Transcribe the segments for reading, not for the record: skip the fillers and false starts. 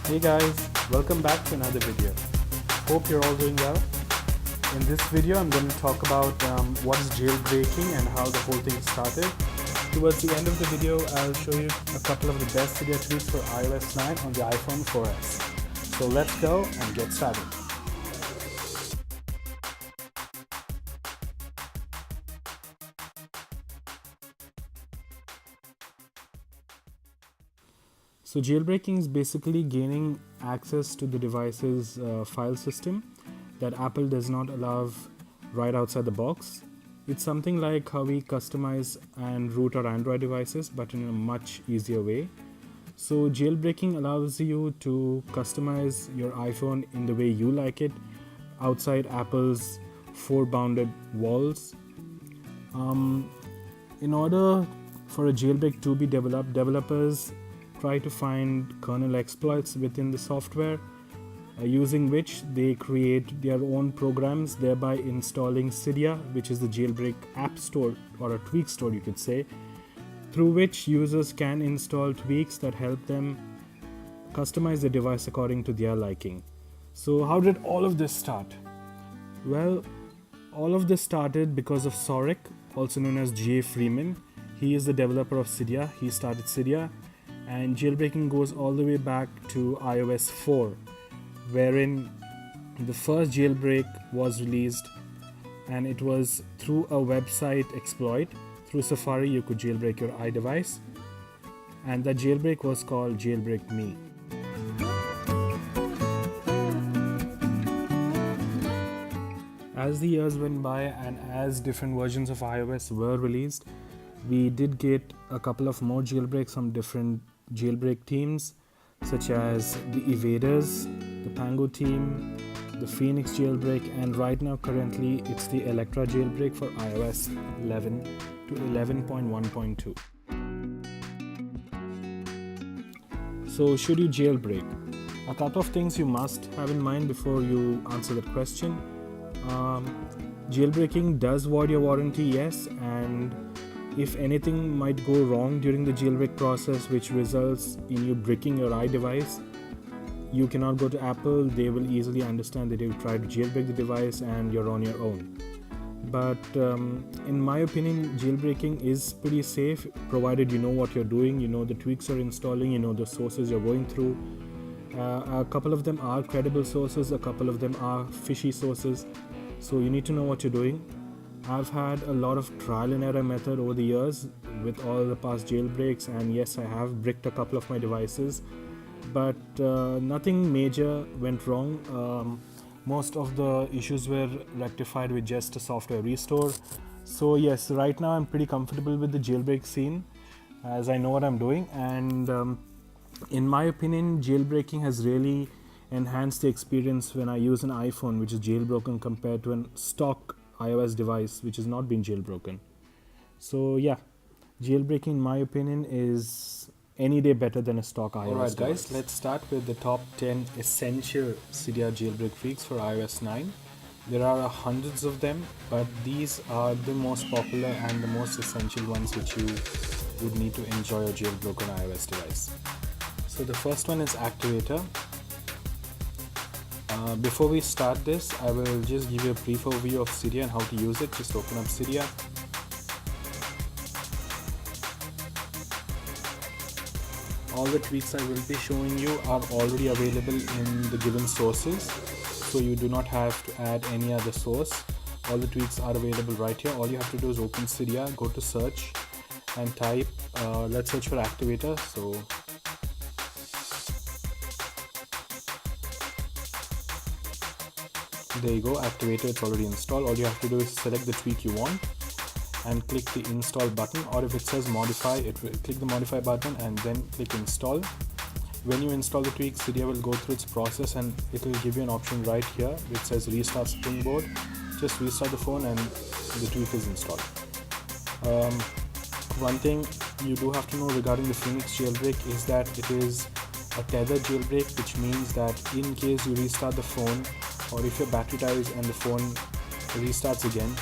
Hey guys, welcome back to another video. Hope you're all doing well. In this video, I'm going to talk about what is jailbreaking and how the whole thing started. Towards the end of the video, I'll show you a couple of the best Cydia tweaks for iOS 9 on the iPhone 4S. So let's go and get started. So jailbreaking is basically gaining access to the device's file system that Apple does not allow right outside the box. It's something like how we customize and root our Android devices, but in a much easier way. So jailbreaking allows you to customize your iPhone in the way you like it outside Apple's four bounded walls. In order for a jailbreak to be developed, developers try to find kernel exploits within the software, using which they create their own programs, thereby installing Cydia, which is the jailbreak app store or a tweak store you could say, through which users can install tweaks that help them customize the device according to their liking. So how did all of this start? Well, all of this started because of Sorek, also known as G.A. Freeman. He is the developer of Cydia. He started Cydia. And jailbreaking goes all the way back to iOS 4, wherein the first jailbreak was released, and it was through a website exploit. Through Safari, you could jailbreak your iDevice, and that jailbreak was called Jailbreak Me. As the years went by and as different versions of iOS were released, we did get a couple of more jailbreaks from different jailbreak teams, such as the Evaders, the Pango team, the Phoenix jailbreak, and right now currently it's the Electra jailbreak for iOS 11 to 11.1.2. So should you jailbreak? A couple of things you must have in mind before you answer that question. Jailbreaking does void your warranty, yes, and if anything might go wrong during the jailbreak process, which results in you bricking your iDevice, you cannot go to Apple. They will easily understand that you've tried to jailbreak the device and you're on your own. But in my opinion, jailbreaking is pretty safe, provided you know what you're doing, you know the tweaks you're installing, you know the sources you're going through. A couple of them are credible sources, a couple of them are fishy sources, so you need to know what you're doing. I've had a lot of trial and error method over the years with all the past jailbreaks, and yes, I have bricked a couple of my devices, but nothing major went wrong. Most of the issues were rectified with just a software restore. So yes, right now I'm pretty comfortable with the jailbreak scene, as I know what I'm doing, and in my opinion, jailbreaking has really enhanced the experience when I use an iPhone which is jailbroken compared to a stock iOS device which has not been jailbroken. So yeah, jailbreaking in my opinion is any day better than a stock iOS Alright device. guys, let's start with the top 10 essential Cydia jailbreak tweaks for iOS 9. There are hundreds of them, but these are the most popular and the most essential ones which you would need to enjoy a jailbroken iOS device. So the first one is Activator. Before we start this, I will just give you a brief overview of Cydia and how to use it. Just open up Cydia. All the tweaks I will be showing you are already available in the given sources, so you do not have to add any other source. All the tweaks are available right here. All you have to do is open Cydia, go to search and type, let's search for Activator. So there you go, Activator, it's already installed. All you have to do is select the tweak you want and click the install button, or if it says modify, click the modify button and then click install. When you install the tweak, Cydia will go through its process and it will give you an option right here which says restart Springboard. Just restart the phone and the tweak is installed. One thing you do have to know regarding the Phoenix jailbreak is that it is a tether jailbreak, which means that in case you restart the phone, or if your battery dies and the phone restarts again,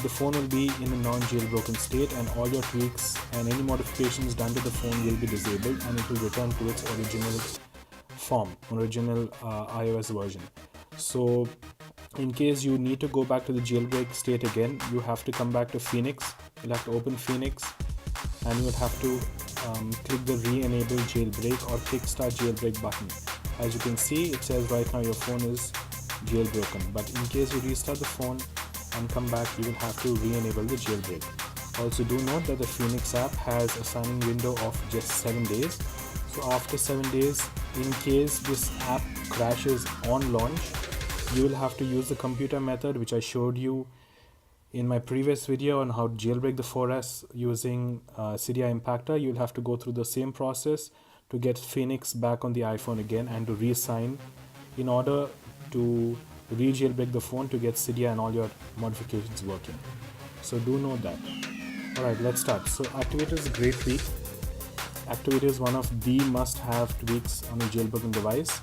the phone will be in a non-jailbroken state and all your tweaks and any modifications done to the phone will be disabled and it will return to its original form, original iOS version. So in case you need to go back to the jailbreak state again, you have to come back to Phoenix. You'll have to open Phoenix and you will have to click the re-enable jailbreak or kickstart jailbreak button. As you can see, it says right now your phone is jailbroken, but in case you restart the phone and come back, you will have to re-enable the jailbreak. Also do note that the Phoenix app has a signing window of just 7 days. So after 7 days, in case this app crashes on launch, you will have to use the computer method which I showed you in my previous video on how to jailbreak the 4S using Cydia Impactor. You'll have to go through the same process to get Phoenix back on the iPhone again and to re-sign in order to re-jailbreak the phone to get Cydia and all your modifications working. So do know that. Alright, let's start. So Activator is a great tweak. Activator is one of the must-have tweaks on a jailbroken device.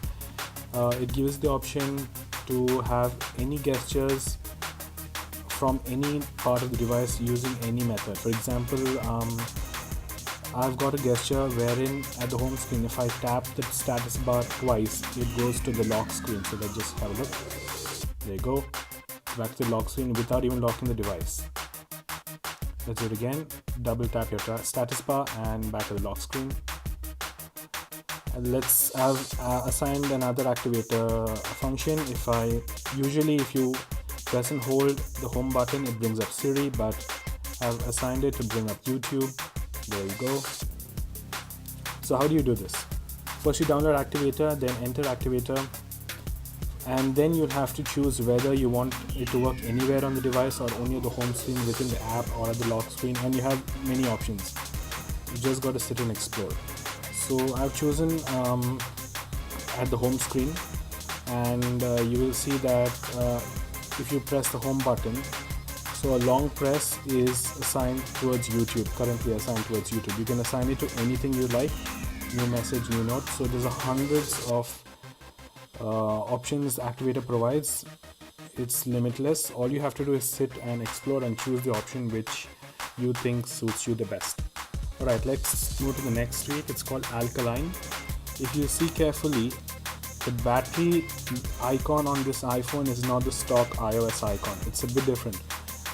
It gives the option to have any gestures from any part of the device using any method. For example, I've got a gesture wherein at the home screen, if I tap the status bar twice, it goes to the lock screen. So let's just have a look. There you go. Back to the lock screen without even locking the device. Let's do it again. Double tap your status bar and back to the lock screen. And let's have assigned another activator function. If you press and hold the home button, it brings up Siri, but I've assigned it to bring up YouTube. There you go. So how do you do this? First you download Activator, then enter Activator, and then you'll have to choose whether you want it to work anywhere on the device or only at the home screen within the app or at the lock screen, and you have many options. You just got to sit and explore. So I've chosen at the home screen, and you will see that if you press the home button, so a long press is assigned towards YouTube, currently assigned towards YouTube. You can assign it to anything you like, new message, new note. So there's hundreds of options Activator provides. It's limitless. All you have to do is sit and explore and choose the option which you think suits you the best. Alright, let's move to the next tweak. It's called Alkaline. If you see carefully, the battery icon on this iPhone is not the stock iOS icon. It's a bit different.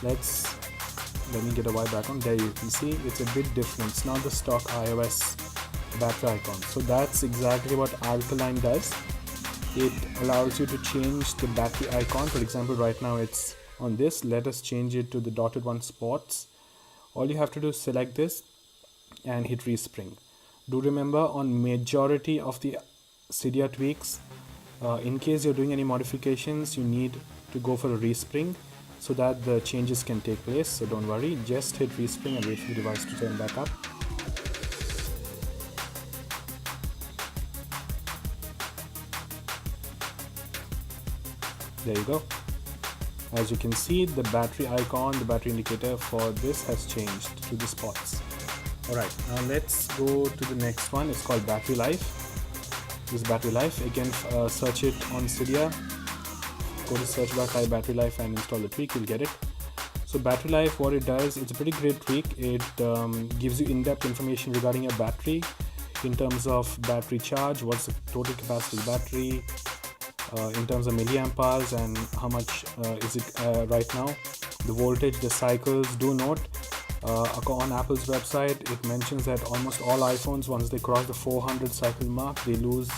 Let me get a white background. There you can see it's a bit different. It's not the stock iOS battery icon. So that's exactly what Alkaline does. It allows you to change the battery icon. For example, right now it's on this. Let us change it to the dotted one spots. All you have to do is select this and hit respring. Do remember, on majority of the Cydia tweaks, in case you're doing any modifications, you need to go for a respring so that the changes can take place. So don't worry, just hit respring and wait for the device to turn back up. There you go. As you can see, the battery icon, the battery indicator for this has changed to the spots. Alright, now let's go to the next one. It's called battery life. This battery life, again, search it on Cydia. Go to search bar, type battery life and install the tweak, you'll get it. So battery life, what it does, it's a pretty great tweak. It gives you in-depth information regarding your battery in terms of battery charge, what's the total capacity of the battery, in terms of milliamp hours and how much is it right now, the voltage, the cycles. Do note, on Apple's website, it mentions that almost all iPhones, once they cross the 400 cycle mark, they lose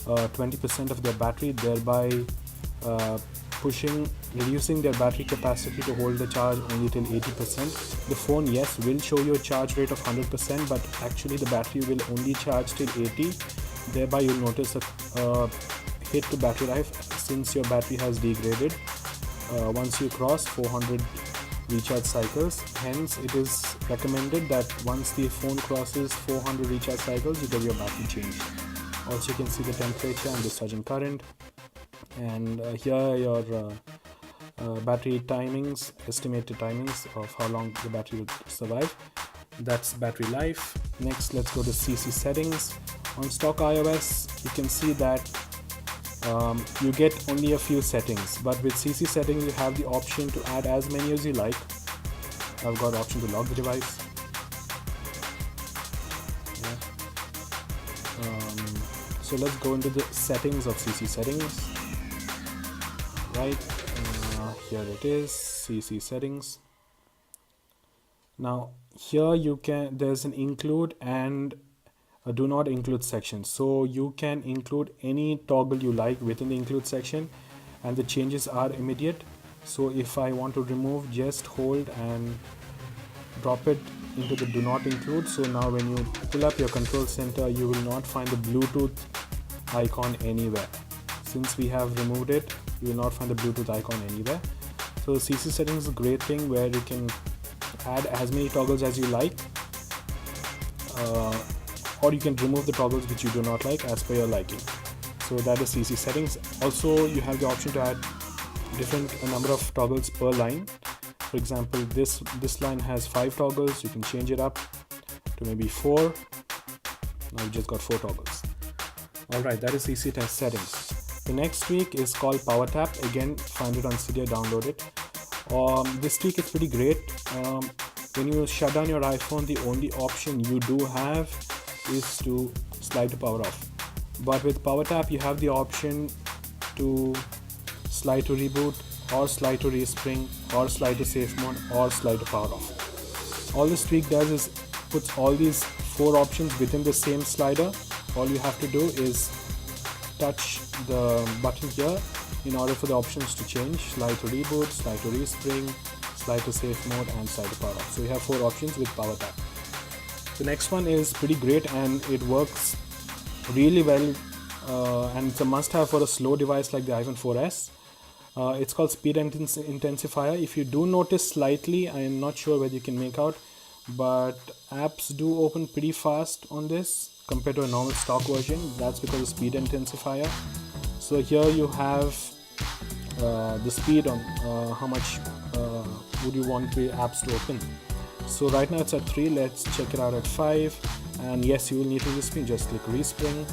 20% of their battery, thereby reducing their battery capacity to hold the charge only till 80%. The phone, yes, will show you a charge rate of 100%, but actually the battery will only charge till 80. Thereby you'll notice a hit to battery life since your battery has degraded once you cross 400 recharge cycles. Hence it is recommended that once the phone crosses 400 recharge cycles, you get your battery changed. Also you can see the temperature and discharging current, and here are your battery timings, estimated timings of how long the battery will survive. That's battery life. Next, let's go to CC settings. On stock iOS, you can see that you get only a few settings, but with CC settings you have the option to add as many as you like. I've got option to lock the device. So let's go into the settings of CC settings. Right, here it is, CC settings. Now here there's an include and a do not include section. So you can include any toggle you like within the include section, and the changes are immediate. So if I want to remove, just hold and drop it into the do not include. So now when you pull up your control center, you will not find the Bluetooth icon anywhere. Since we have removed it, you will not find the Bluetooth icon anywhere. So CC settings is a great thing where you can add as many toggles as you like, or you can remove the toggles which you do not like as per your liking. So that is CC settings. Also, you have the option to add different number of toggles per line. For example, this line has 5 toggles. You can change it up to maybe 4. Now you just got 4 toggles. Alright, that is CC test settings. The next tweak is called Power Tap. Again, find it on Cydia, download it. This tweak is pretty great. When you shut down your iPhone, the only option you do have is to slide to power off. But with Power Tap, you have the option to slide to reboot, or slide to respring, or slide to safe mode, or slide to power off. All this tweak does is puts all these 4 options within the same slider. All you have to do is touch the button here in order for the options to change: slide to reboot, slide to respring, slide to safe mode, and slide to power off. So you have 4 options with Power Tap. The next one is pretty great and it works really well, and it's a must-have for a slow device like the iPhone 4S. It's called Speed Intensifier. If you do notice slightly, I am not sure whether you can make out, but apps do open pretty fast on this compared to a normal stock version. That's because of Speed Intensifier. So here you have the speed on how much would you want the apps to open. So right now it's at 3. Let's check it out at 5. And yes, you will need to respring. Just click respring.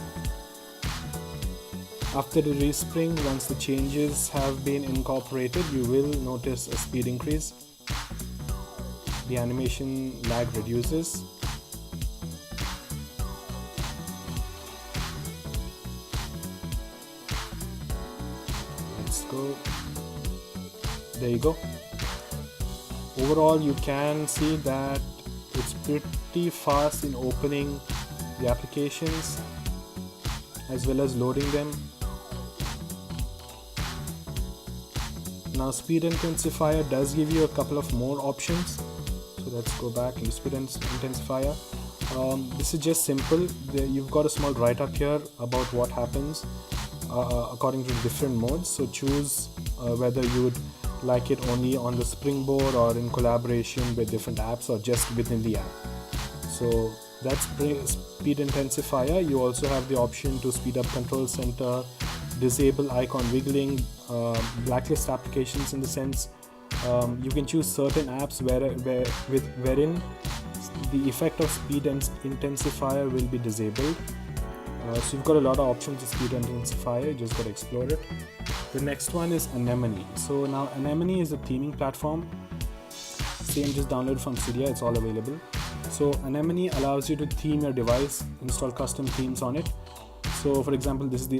After the respring, once the changes have been incorporated, you will notice a speed increase. The animation lag reduces. Let's go. There you go. Overall, you can see that it's pretty fast in opening the applications as well as loading them. Now Speed Intensifier does give you a couple of more options. So let's go back into Speed Intensifier. This is just simple. You've got a small write-up here about what happens according to different modes. So choose whether you would like it only on the springboard or in collaboration with different apps or just within the app. So that's Speed Intensifier. You also have the option to speed up control center, disable icon wiggling, blacklist applications, in the sense you can choose certain apps wherein the effect of Speed Intensifier will be disabled. So you've got a lot of options with Speed Intensifier, you just got to explore it. The next one is Anemone. So now Anemone is a theming platform. Same, just download from Cydia, it's all available. So Anemone allows you to theme your device, install custom themes on it. So for example, this is the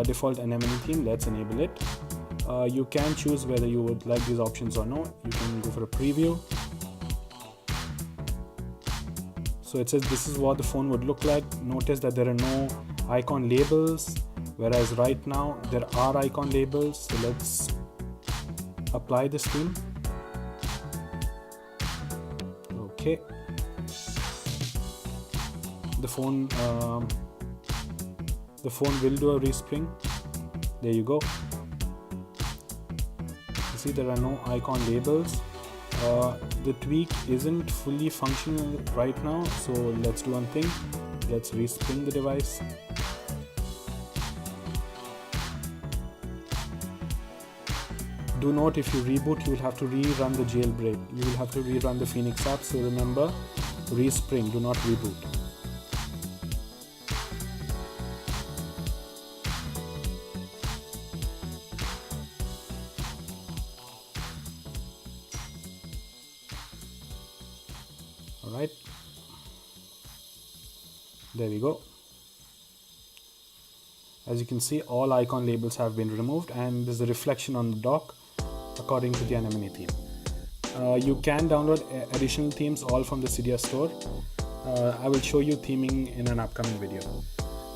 default Anemone theme. Let's enable it. You can choose whether you would like these options or no. You can go for a preview. So it says this is what the phone would look like. Notice that there are no icon labels, whereas right now there are icon labels. So let's apply this theme. Okay. The phone will do a respring. There you go. You see there are no icon labels. The tweak isn't fully functional right now, so let's do one thing. Let's respring the device. Do note, if you reboot, you will have to rerun the jailbreak. You will have to rerun the Phoenix app. So remember, respring, do not reboot. Alright, there we go. As you can see, all icon labels have been removed and there's a reflection on the dock according to the Anemone theme. You can download additional themes all from the Cydia store. I will show you theming in an upcoming video.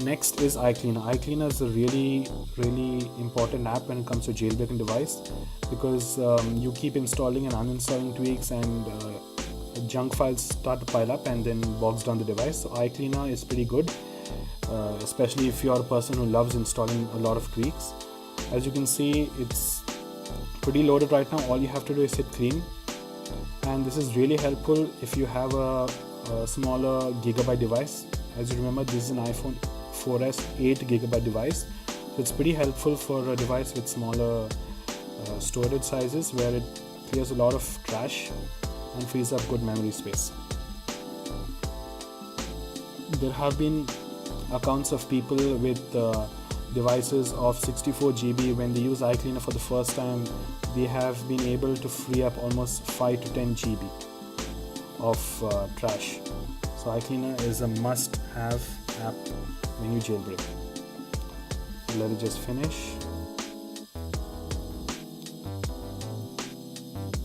Next is iCleaner. iCleaner is a really important app when it comes to jailbreaking device, because you keep installing and uninstalling tweaks and junk files start to pile up and then bogs down the device. So iCleaner is pretty good, especially if you are a person who loves installing a lot of tweaks. As you can see, it's pretty loaded right now. All you have to do is hit clean, and this is really helpful if you have a smaller gigabyte device. As you remember, this is an iPhone 4S 8GB device, so it's pretty helpful for a device with smaller storage sizes, where it clears a lot of trash and frees up good memory space. There have been accounts of people with devices of 64GB. When they use iCleaner for the first time, they have been able to free up almost 5 to 10 GB of trash. So iCleaner is a must-have app when you jailbreak. So let it just finish.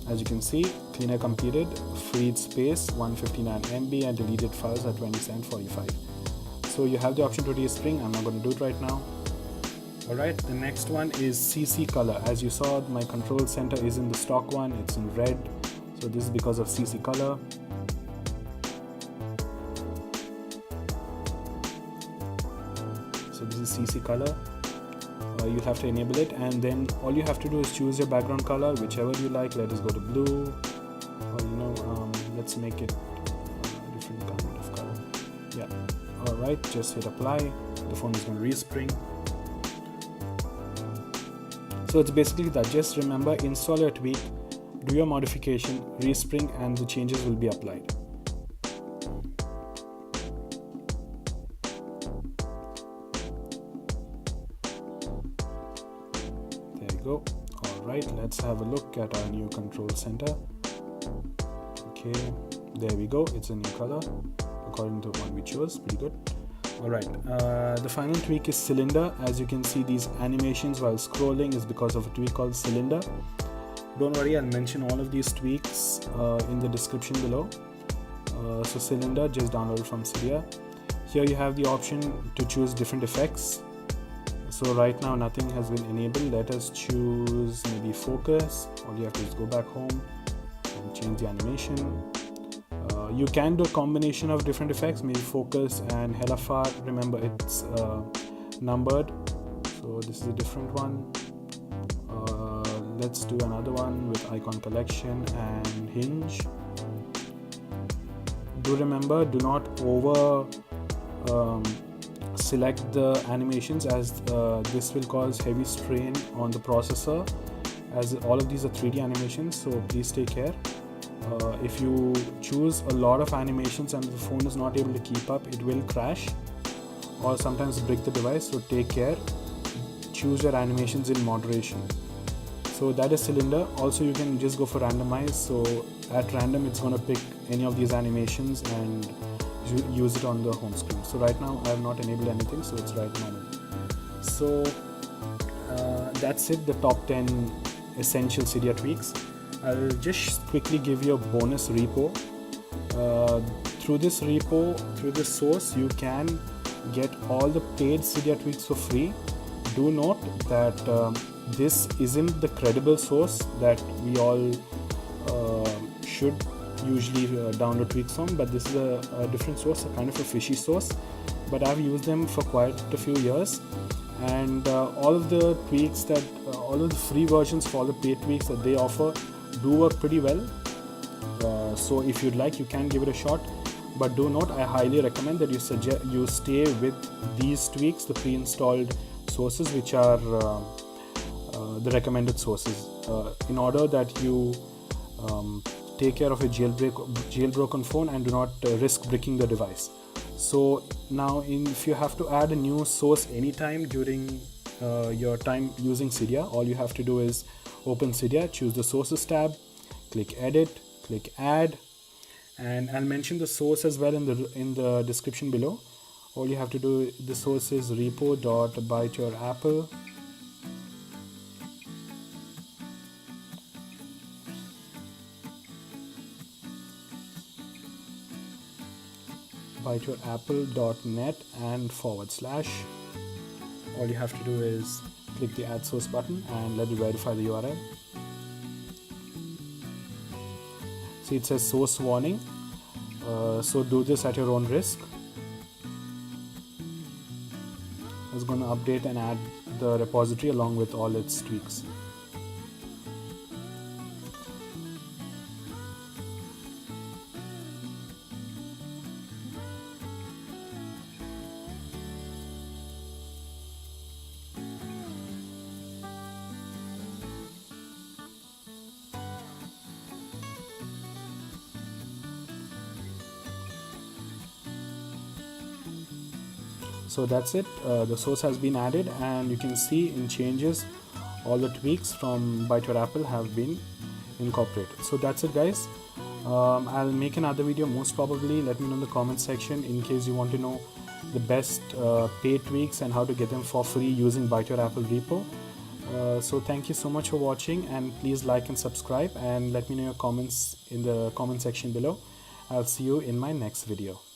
As you can see, cleaner completed, freed space 159 MB and deleted files at 2745. So you have the option to respring. I'm not going to do it right now. Alright, the next one is CC color. As you saw, my control center is in the stock one, it's in red. So this is because of CC color. So this is CC color. You'll have to enable it, and then all you have to do is choose your background color, whichever you like. Let us go to blue, or let's make it a different kind of color. Yeah. Alright, just hit apply. The phone is going to respring. So it's basically that. Just remember, install your tweak, do your modification, respring, and the changes will be applied. There you go. Alright, let's have a look at our new control center. Okay, there we go. It's a new color according to the one we chose. Pretty good. Alright, the final tweak is cylinder. As you can see, these animations while scrolling is because of a tweak called cylinder. Don't worry, I'll mention all of these tweaks in the description below. So cylinder, just download from Cydia. Here you have the option to choose different effects. So right now nothing has been enabled. Let us choose maybe focus. All you have to do is go back home and change the animation. You can do a combination of different effects, maybe focus and LFR. Remember, it's numbered, so this is a different one. Let's do another one with icon collection and hinge. Do remember, do not over select the animations, as this will cause heavy strain on the processor, as all of these are 3D animations, so please take care. If you choose a lot of animations and the phone is not able to keep up, it will crash or sometimes break the device, so take care. Choose your animations in moderation. So that is cylinder. Also, you can just go for randomize, so at random it's going to pick any of these animations and use it on the home screen. So right now I have not enabled anything, so it's right now. So that's it, the top 10 essential Cydia tweaks. I'll just quickly give you a bonus repo. Through this repo, through this source, you can get all the paid Cydia tweaks for free. Do note that this isn't the credible source that we all should usually download tweaks from, but this is a different source, a kind of a fishy source. But I've used them for quite a few years, and all of the tweaks that, all of the free versions for all the paid tweaks that they offer do work pretty well. So if you'd like, you can give it a shot, but do note, I highly recommend that you stay with these tweaks, the pre-installed sources, which are the recommended sources, in order that you take care of a jailbroken phone and do not risk breaking the device. So now, if you have to add a new source anytime during your time using Cydia, all you have to do is open Cydia, choose the sources tab, click edit, click add, and I'll mention the source as well in the description below. All you have to do, the source is repo.byteyourapple. byteyourapple.net and /. All you have to do is click the add source button and let it verify the URL. See, it says source warning, so do this at your own risk. It's going to update and add the repository along with all its tweaks. So that's it, the source has been added, and you can see in changes all the tweaks from byteyourapple have been incorporated. So that's it, guys. I'll make another video most probably. Let me know in the comment section in case you want to know the best paid tweaks and how to get them for free using byteyourapple repo. So thank you so much for watching, and please like and subscribe, and let me know your comments in the comment section below. I'll see you in my next video.